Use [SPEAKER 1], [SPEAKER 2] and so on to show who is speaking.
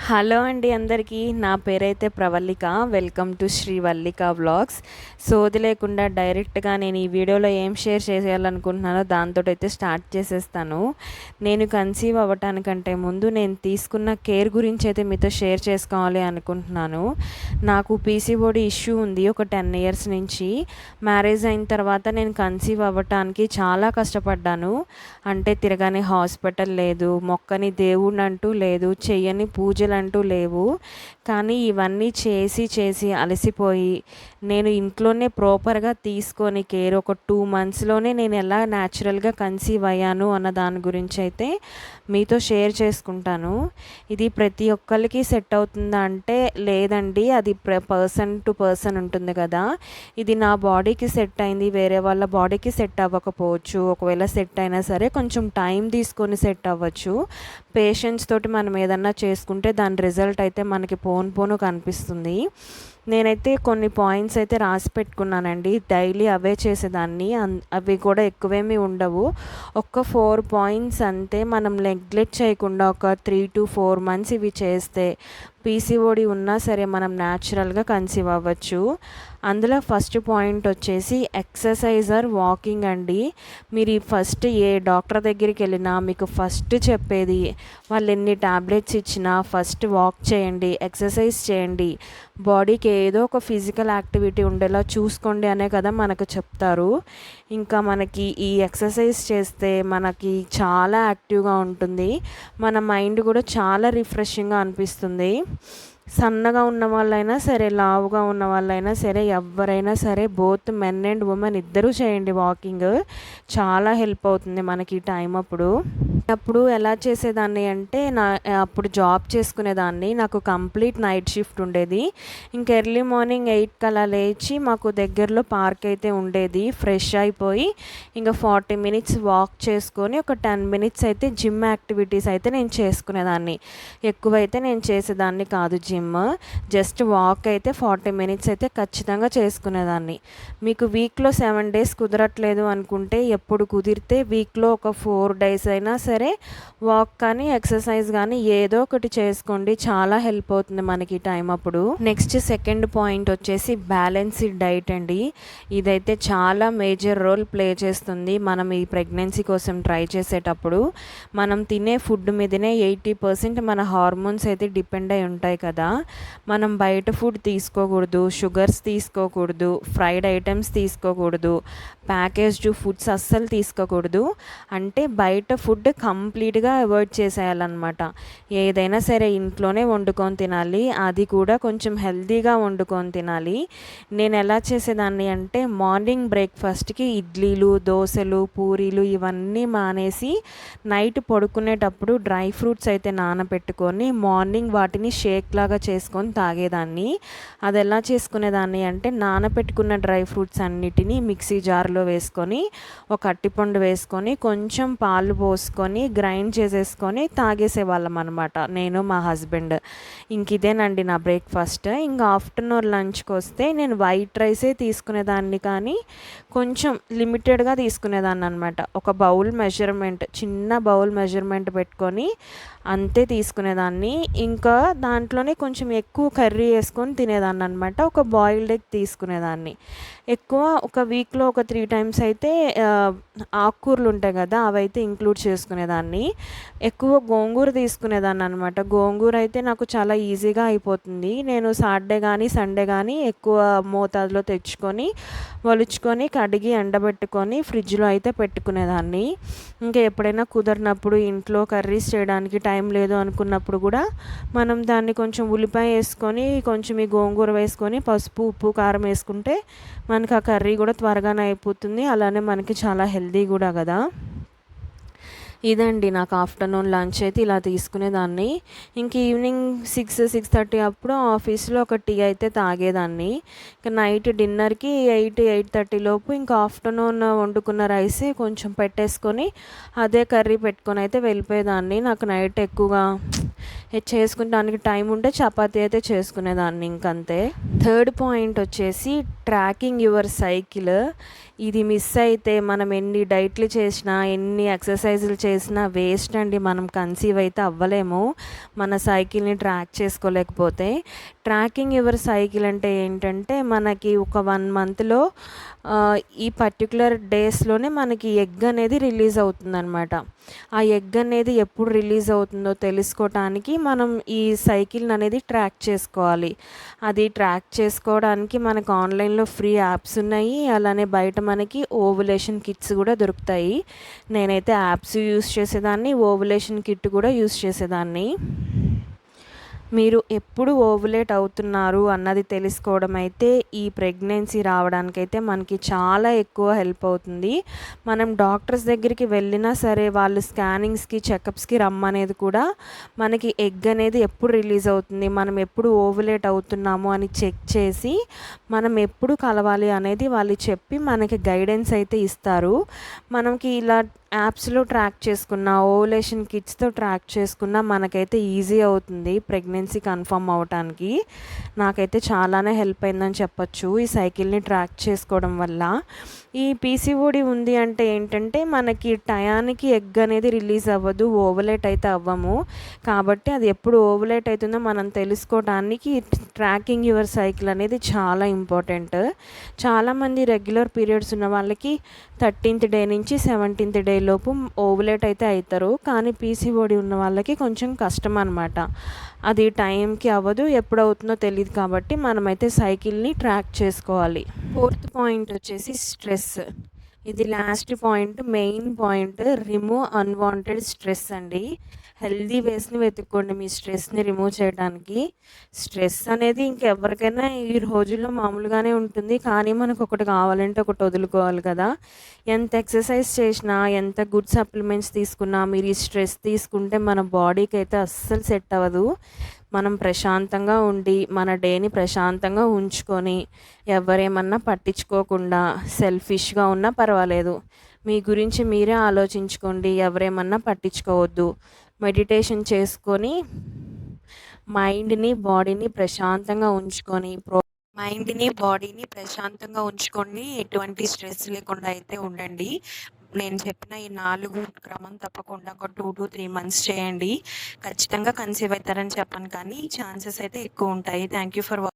[SPEAKER 1] Hello అండి అందరికీ. నా పేరైతే Pravallika. Welcome to Srivallika vlogs. సోది లేకుండా డైరెక్ట్గా నేను ఈ వీడియోలో ఏం షేర్ చేయాలనుకుంటున్నానో దాంతోటైతే స్టార్ట్ చేసేస్తాను. నేను కన్సీవ్ అవ్వటానికంటే ముందు నేను తీసుకున్న కేర్ గురించి అయితే మీతో షేర్ చేసుకోవాలి అనుకుంటున్నాను. నాకు పీసీఓడి ఇష్యూ ఉంది ఒక 10 ఇయర్స్ నుంచి. మ్యారేజ్ అయిన తర్వాత నేను కన్సీవ్ అవ్వటానికి చాలా కష్టపడ్డాను. అంటే తిరగని హాస్పిటల్ లేదు, మొక్కని దేవుడంటూ లేదు, చెయ్యని పూజలంటూ లేవు. కానీ ఇవన్నీ చేసి చేసి అలసిపోయి నేను ఇంట్లోనే ప్రాపర్గా తీసుకొని కేర్ ఒక 2 మంత్స్లోనే నేను ఎలా న్యాచురల్గా కన్సీవ్ అయ్యాను అన్న దాని గురించి అయితే మీతో షేర్ చేసుకుంటాను. ఇది ప్రతి ఒక్కరికి సెట్ అవుతుందా అంటే లేదండి, అది పర్సన్ టు పర్సన్ ఉంటుంది కదా. ఇది నా బాడీకి సెట్ అయింది, వేరే వాళ్ళ బాడీకి సెట్ అవ్వకపోవచ్చు. ఒకవేళ సెట్ అయినా సరే కొంచెం టైం తీసుకొని సెట్ అవ్వచ్చు. పేషెన్స్ తోటి మనం ఏదన్నా చేసుకుంటే దాని రిజల్ట్ అయితే మనకి పోను కనిపిస్తుంది. నేనైతే కొన్ని పాయింట్స్ అయితే రాసి పెట్టుకున్నానండి. డైలీ అవే చేసేదాన్ని. అవి కూడా ఎక్కువేమీ ఉండవు. ఒక్క 4 పాయింట్స్ అంతే. మనం నెగ్లెక్ట్ చేయకుండా ఒక 3 to 4 మంత్స్ ఇవి చేస్తే పీసీఓడి ఉన్నా సరే మనం న్యాచురల్గా కన్సీవ్ అవ్వచ్చు. అందులో ఫస్ట్ పాయింట్ వచ్చేసి ఎక్సర్సైజ్ ఆర్ వాకింగ్ అండి. మీరు ఫస్ట్ ఏ డాక్టర్ దగ్గరికి వెళ్ళినా మీకు ఫస్ట్ చెప్పేది, వాళ్ళు ఎన్ని టాబ్లెట్స్ ఇచ్చినా ఫస్ట్ వాక్ చేయండి, ఎక్సర్సైజ్ చేయండి, బాడీకి ఏదో ఒక ఫిజికల్ యాక్టివిటీ ఉండేలా చూసుకోండి అనే కదా మనకు చెప్తారు. ఇంకా మనకి ఈ ఎక్సర్సైజ్ చేస్తే మనకి చాలా యాక్టివ్గా ఉంటుంది. మన మైండ్ కూడా చాలా రిఫ్రెషింగ్గా అనిపిస్తుంది. సన్నగా ఉన్న వాళ్ళైనా సరే, లావుగా ఉన్న వాళ్ళైనా సరే, ఎవరైనా సరే, బోత్ మెన్ అండ్ ఉమెన్ ఇద్దరూ చేయండి వాకింగ్. చాలా హెల్ప్ అవుతుంది మనకి ఈ టైం అప్పుడు ఎలా చేసేదాన్ని అంటే అప్పుడు జాబ్ చేసుకునేదాన్ని. నాకు కంప్లీట్ నైట్ షిఫ్ట్ ఉండేది. ఇంకా ఎర్లీ మార్నింగ్ 8కి అలా లేచి మాకు దగ్గరలో పార్క్ అయితే ఉండేది. ఫ్రెష్ అయిపోయి ఇంకా 40 మినిట్స్ వాక్ చేసుకొని ఒక 10 మినిట్స్ అయితే జిమ్ యాక్టివిటీస్ అయితే నేను చేసుకునేదాన్ని. ఎక్కువైతే నేను చేసేదాన్ని కాదు జిమ్. జస్ట్ వాక్ అయితే 40 మినిట్స్ అయితే ఖచ్చితంగా చేసుకునేదాన్ని. మీకు వీక్లో 7 డేస్ కుదరట్లేదు అనుకుంటే ఎప్పుడు కుదిరితే వీక్లో ఒక 4 డేస్ అయినా సరే వాక్ కానీ ఎక్సర్సైజ్ కానీ ఏదో ఒకటి చేసుకోండి. చాలా హెల్ప్ అవుతుంది మనకి ఈ టైం అప్పుడు. నెక్స్ట్ సెకండ్ పాయింట్ వచ్చేసి బ్యాలెన్స్డ్ డైట్ అండి. ఇదైతే చాలా మేజర్ రోల్ ప్లే చేస్తుంది. మనం ఈ ప్రెగ్నెన్సీ కోసం ట్రై చేసేటప్పుడు మనం తినే ఫుడ్ మీదనే 80% మన హార్మోన్స్ అయితే డిపెండ్ అయి ఉంటాయి కదా. మనం బయట ఫుడ్ తీసుకోకూడదు, షుగర్స్ తీసుకోకూడదు, ఫ్రైడ్ ఐటమ్స్ తీసుకోకూడదు, ప్యాకేజ్డ్ ఫుడ్స్ అస్సలు తీసుకోకూడదు. అంటే బయట ఫుడ్ కంప్లీట్గా అవాయిడ్ చేసేయాలన్నమాట. ఏదైనా సరే ఇంట్లోనే వండుకొని తినాలి, అది కూడా కొంచెం హెల్తీగా వండుకొని తినాలి. నేను ఎలా చేసేదాన్ని అంటే మార్నింగ్ బ్రేక్ఫాస్ట్కి ఇడ్లీలు, దోశలు, పూరీలు ఇవన్నీ మానేసి నైట్ పడుకునేటప్పుడు డ్రై ఫ్రూట్స్ అయితే నానబెట్టుకొని మార్నింగ్ వాటిని షేక్ లాగా చేసుకొని తాగేదాన్ని. అది ఎలా చేసుకునేదాన్ని అంటే నానబెట్టుకున్న డ్రై ఫ్రూట్స్ అన్నిటినీ మిక్సీ జార్లో వేసుకొని ఒక అట్టిపండు వేసుకొని కొంచెం పాలు పోసుకొని గ్రైండ్ చేసేసుకొని తాగేసేవాళ్ళం అనమాట, నేను మా హస్బెండ్. ఇంక ఇదేనండి నా బ్రేక్ఫాస్ట్. ఇంకా ఆఫ్టర్నూన్ లంచ్కి వస్తే నేను వైట్ రైసే తీసుకునేదాన్ని, కానీ కొంచెం లిమిటెడ్గా తీసుకునేదాన్ని అనమాట. ఒక బౌల్ మెజర్మెంట్, చిన్న బౌల్ మెజర్మెంట్ పెట్టుకొని అంతే తీసుకునేదాన్ని. ఇంకా దాంట్లోనే కొంచెం ఎక్కువ కర్రీ వేసుకొని తినేదాన్ని అనమాట. ఒక బాయిల్డ్ ఎగ్ తీసుకునేదాన్ని. ఎక్కువ ఒక వీక్లో ఒక 3 టైమ్స్ అయితే ఆకుకూరలు ఉంటాయి కదా, అవైతే ఇంక్లూడ్ చేసుకునేదాన్ని. ఎక్కువ గోంగూర తీసుకునేదాన్ని అనమాట. గోంగూర అయితే నాకు చాలా ఈజీగా అయిపోతుంది. నేను సాటర్డే కానీ సండే కానీ ఎక్కువ మోతాదులో తెచ్చుకొని ఒలుచుకొని కడిగి ఎండబెట్టుకొని ఫ్రిడ్జ్లో అయితే పెట్టుకునేదాన్ని. ఇంకా ఎప్పుడైనా కుదరినప్పుడు ఇంట్లో కర్రీస్ చేయడానికి టైం లేదు అనుకున్నప్పుడు కూడా మనం దాన్ని కొంచెం ఉల్లిపాయ వేసుకొని కొంచెం ఈ గోంగూర వేసుకొని పసుపు, ఉప్పు, కారం వేసుకుంటే మనకి ఆ కర్రీ కూడా త్వరగానే అయిపోతుంది. అలానే మనకి చాలా హెల్దీ కూడా కదా. ఇదండి నాకు ఆఫ్టర్నూన్ లంచ్ అయితే ఇలా తీసుకునేదాన్ని. ఇంక ఈవినింగ్ 6-6:30 అప్పుడు ఆఫీస్లో ఒక టీ అయితే తాగేదాన్ని. ఇంకా నైట్ డిన్నర్కి 8-8:30 లోపు ఇంకా ఆఫ్టర్నూన్ వండుకున్న రైస్ కొంచెం పెట్టేసుకొని అదే కర్రీ పెట్టుకొని అయితే వెళ్ళిపోయేదాన్ని. నాకు నైట్ ఎక్కువగా చేసుకునేదానికి టైం ఉంటే చపాతీ అయితే చేసుకునేదాన్ని ఇంకంతే. థర్డ్ పాయింట్ వచ్చేసి ట్రాకింగ్ యువర్ సైకిల్. ఇది మిస్ అయితే మనం ఎన్ని డైట్లు చేసినా, ఎన్ని ఎక్సర్సైజులు చేసినా వేస్ట్ అండి. మనం కన్సీవ్ అయితే అవ్వలేము మన సైకిల్ని ట్రాక్ చేసుకోలేకపోతే. ట్రాకింగ్ యువర్ సైకిల్ అంటే ఏంటంటే, మనకి ఒక 1 మంత్లో ఈ పర్టికులర్ డేస్లోనే మనకి ఎగ్ అనేది రిలీజ్ అవుతుందన్నమాట. ఆ ఎగ్ అనేది ఎప్పుడు రిలీజ్ అవుతుందో తెలుసుకోవటానికి మనం ఈ సైకిల్ని అనేది ట్రాక్ చేసుకోవాలి. అది ట్రాక్ చేసుకోవడానికి మనకు ఆన్లైన్లో ఫ్రీ యాప్స్ ఉన్నాయి. అలానే బయట మనకి ఓవులేషన్ కిట్స్ కూడా దొరుకుతాయి. నేనైతే యాప్స్ యూస్ చేసేదాన్ని, ఓవులేషన్ కిట్ కూడా యూస్ చేసేదాన్ని. మీరు ఎప్పుడు ఓవులేట్ అవుతున్నారు అన్నది తెలుసుకోవడం అయితే ఈ ప్రెగ్నెన్సీ రావడానికైతే మనకి చాలా ఎక్కువ హెల్ప్ అవుతుంది. మనం డాక్టర్స్ దగ్గరికి వెళ్ళినా సరే వాళ్ళు స్కానింగ్స్కి, చెకప్స్కి రమ్మనేది కూడా మనకి ఎగ్ అనేది ఎప్పుడు రిలీజ్ అవుతుంది, మనం ఎప్పుడు ఓవులేట్ అవుతున్నాము అని చెక్ చేసి మనం ఎప్పుడు కలవాలి అనేది వాళ్ళు చెప్పి మనకి గైడెన్స్ అయితే ఇస్తారు. మనకి ఇలా యాప్స్లో ట్రాక్ చేసుకున్న, ఓవులేషన్ కిట్స్తో ట్రాక్ చేసుకున్న మనకైతే ఈజీ అవుతుంది ప్రెగ్నెన్సీ కన్ఫర్మ్ అవ్వటానికి. నాకైతే చాలానే హెల్ప్ అయిందని చెప్పొచ్చు ఈ సైకిల్ని ట్రాక్ చేసుకోవడం వల్ల. ఈ పీసీఓడి ఉంది అంటే ఏంటంటే, మనకి టయానికి ఎగ్ అనేది రిలీజ్ అవ్వదు, ఓవులేట్ అయితే అవ్వము. కాబట్టి అది ఎప్పుడు ఓవులేట్ అవుతుందో మనం తెలుసుకోవడానికి ట్రాకింగ్ యువర్ సైకిల్ అనేది చాలా ఇంపార్టెంట్. చాలామంది రెగ్యులర్ పీరియడ్స్ ఉన్న వాళ్ళకి 13th డే నుంచి 17th డే లోపు ఓవులేట్ అయితే అవుతారు. కానీ పీసీఓడి ఉన్న వాళ్ళకి కొంచెం కష్టం అనమాట. అది టైంకి అవ్వదు, ఎప్పుడు అవుతుందో తెలియదు. కాబట్టి మనమైతే సైకిల్ని ట్రాక్ చేసుకోవాలి. ఫోర్త్ పాయింట్ వచ్చేసి స్ట్రెస్. ఇది last point, main point. Remove unwanted stress అండి. హెల్దీ వేస్ని వెతుక్కోండి మీ స్ట్రెస్ని రిమూవ్ చేయడానికి. స్ట్రెస్ అనేది ఇంకెవరికైనా ఈ రోజుల్లో మామూలుగానే ఉంటుంది. కానీ మనకు ఒకటి కావాలంటే ఒకటి వదులుకోవాలి కదా. ఎంత ఎక్సర్సైజ్ చేసినా, ఎంత గుడ్ సప్లిమెంట్స్ తీసుకున్నా, మీరు ఈ స్ట్రెస్ తీసుకుంటే మన బాడీకి అయితే అస్సలు సెట్ అవ్వదు. మనం ప్రశాంతంగా ఉండి, మన డేని ప్రశాంతంగా ఉంచుకొని, ఎవరేమన్నా పట్టించుకోకుండా సెల్ఫిష్గా ఉన్నా పర్వాలేదు, మీ గురించి మీరే ఆలోచించుకోండి. ఎవరేమన్నా పట్టించుకోవద్దు. మెడిటేషన్ చేసుకొని మైండ్ని, బాడీని ప్రశాంతంగా ఉంచుకోండి. ఎటువంటి స్ట్రెస్ లేకుండా అయితే ఉండండి. నేను చెప్పిన ఈ 4 క్రమం తప్పకుండా ఒక 2 to 3 మంత్స్ చేయండి. ఖచ్చితంగా కన్సీవ్ అవుతారని చెప్పను, కానీ ఛాన్సెస్ అయితే ఎక్కువ ఉంటాయి. Thank you for